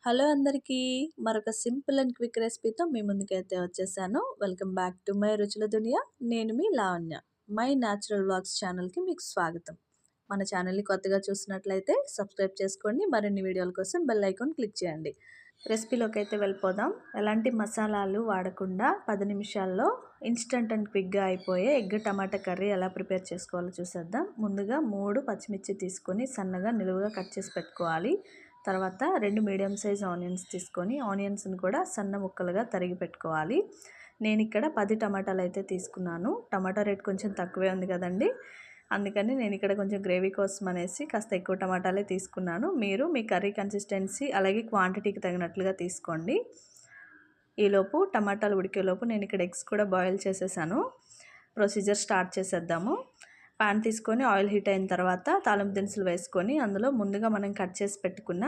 Hello అందరికీ మరొక simple and quick రెసిపీతో మీ ముందుకైతే వచ్చేసాను. వెల్కమ్ బ్యాక్ టు మై రుచుల దునియా. నేను మీ లావణ్య. మై న్యాచురల్ వ్లాగ్స్ ఛానల్కి మీకు స్వాగతం. మన ఛానల్ని కొత్తగా చూసినట్లయితే సబ్స్క్రైబ్ చేసుకోండి. మరిన్ని వీడియోల కోసం బెల్ ఐకాన్ క్లిక్ చేయండి. రెసిపీలోకి అయితే వెళ్ళిపోదాం. ఎలాంటి మసాలాలు వాడకుండా 10 నిమిషాల్లో ఇన్స్టంట్ అండ్ క్విక్గా అయిపోయే ఎగ్ టమాటా కర్రీ ఎలా ప్రిపేర్ చేసుకోవాలో చూసేద్దాం. ముందుగా 3 పచ్చిమిర్చి తీసుకొని సన్నగా నిలువుగా కట్ చేసి పెట్టుకోవాలి. తర్వాత 2 మీడియం సైజ్ ఆనియన్స్ తీసుకొని ఆనియన్స్ని కూడా సన్న ముక్కలుగా తరిగి పెట్టుకోవాలి. నేను ఇక్కడ 10 టమాటాలు అయితే తీసుకున్నాను. టమాటా రేట్ కొంచెం తక్కువే ఉంది కదండి, అందుకని నేను ఇక్కడ కొంచెం గ్రేవీ కోసం అనేసి కాస్త ఎక్కువ టమాటాలే తీసుకున్నాను. మీరు మీ కర్రీ కన్సిస్టెన్సీ అలాగే క్వాంటిటీకి తగినట్లుగా తీసుకోండి. ఈలోపు టమాటాలు ఉడికేలోపు నేను ఇక్కడ ఎగ్స్ కూడా బాయిల్ చేసేసాను. ప్రొసీజర్ స్టార్ట్ చేసేద్దాము. పాన్ తీసుకొని ఆయిల్ హీట్ అయిన తర్వాత తాలింపు దినుసులు వేసుకొని అందులో ముందుగా మనం కట్ చేసి పెట్టుకున్న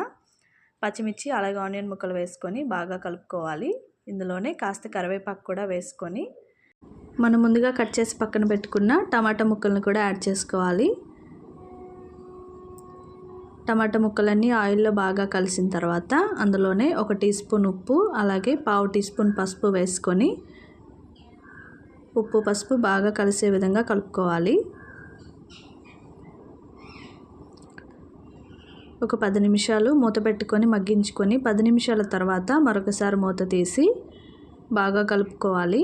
పచ్చిమిర్చి అలాగే ఆనియన్ ముక్కలు వేసుకొని బాగా కలుపుకోవాలి. ఇందులోనే కాస్త కరివేపాకు కూడా వేసుకొని మనం ముందుగా కట్ చేసి పక్కన పెట్టుకున్న టమాటా ముక్కలను కూడా యాడ్ చేసుకోవాలి. టమాటా ముక్కలన్నీ ఆయిల్లో బాగా కలిసిన తర్వాత అందులోనే 1 టీ స్పూన్ ఉప్పు అలాగే 1/2 టీ స్పూన్ పసుపు వేసుకొని ఉప్పు పసుపు బాగా కలిసే విధంగా కలుపుకోవాలి. ఒక 10 నిమిషాలు మూత పెట్టుకొని మగ్గించుకొని 10 నిమిషాల తర్వాత మరొకసారి మూత తీసి బాగా కలుపుకోవాలి.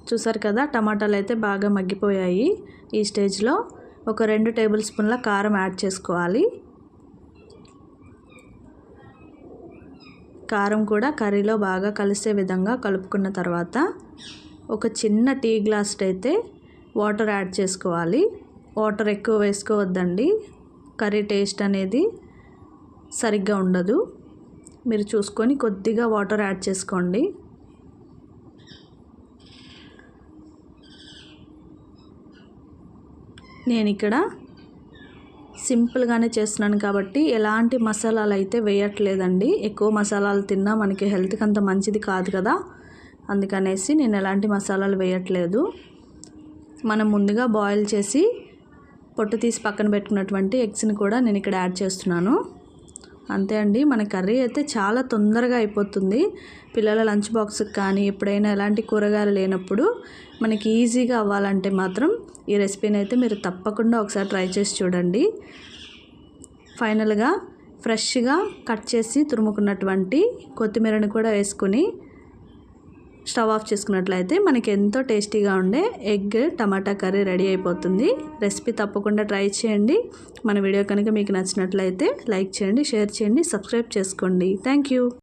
చూసారు కదా, టమాటాలు అయితే బాగా మగ్గిపోయాయి. ఈ స్టేజ్లో ఒక 2 టేబుల్ స్పూన్ల కారం యాడ్ చేసుకోవాలి. కారం కూడా కర్రీలో బాగా కలిసే విధంగా కలుపుకున్న తర్వాత ఒక చిన్న టీ గ్లాస్ అయితే వాటర్ యాడ్ చేసుకోవాలి. వాటర్ ఎక్కువ వేసుకోవద్దండి, కర్రీ టేస్ట్ అనేది సరిగ్గా ఉండదు. మీరు చూసుకొని కొద్దిగా వాటర్ యాడ్ చేసుకోండి. నేను ఇక్కడ సింపుల్గానే చేస్తున్నాను కాబట్టి ఎలాంటి మసాలాలు అయితే వేయట్లేదండి. ఎక్కువ మసాలాలు తిన్నా మనకి హెల్త్కి అంత మంచిది కాదు కదా, అందుకనేసి నేను ఎలాంటి మసాలాలు వేయట్లేదు. మనం ముందుగా బాయిల్ చేసి పొట్టు తీసి పక్కన పెట్టుకున్నటువంటి ఎగ్స్ని కూడా నేను ఇక్కడ యాడ్ చేస్తున్నాను. అంతే అండి, మన కర్రీ అయితే చాలా తొందరగా అయిపోతుంది. పిల్లల లంచ్ బాక్స్కి కానీ ఎప్పుడైనా ఎలాంటి కూరగాయలు లేనప్పుడు మనకి ఈజీగా అవ్వాలంటే మాత్రం ఈ రెసిపీని అయితే మీరు తప్పకుండా ఒకసారి ట్రై చేసి చూడండి. ఫైనల్గా ఫ్రెష్గా కట్ చేసి తురుముకున్నటువంటి కొత్తిమీరని కూడా వేసుకొని స్టవ్ ఆఫ్ చేసుకున్నట్లయితే మనకి ఎంతో టేస్టీగా ఉండే ఎగ్ టమాటా కర్రీ రెడీ అయిపోతుంది. రెసిపీ తప్పకుండా ట్రై చేయండి. మన వీడియో కనుక మీకు నచ్చినట్లయితే లైక్ చేయండి, షేర్ చేయండి, సబ్స్క్రైబ్ చేసుకోండి. Thank you.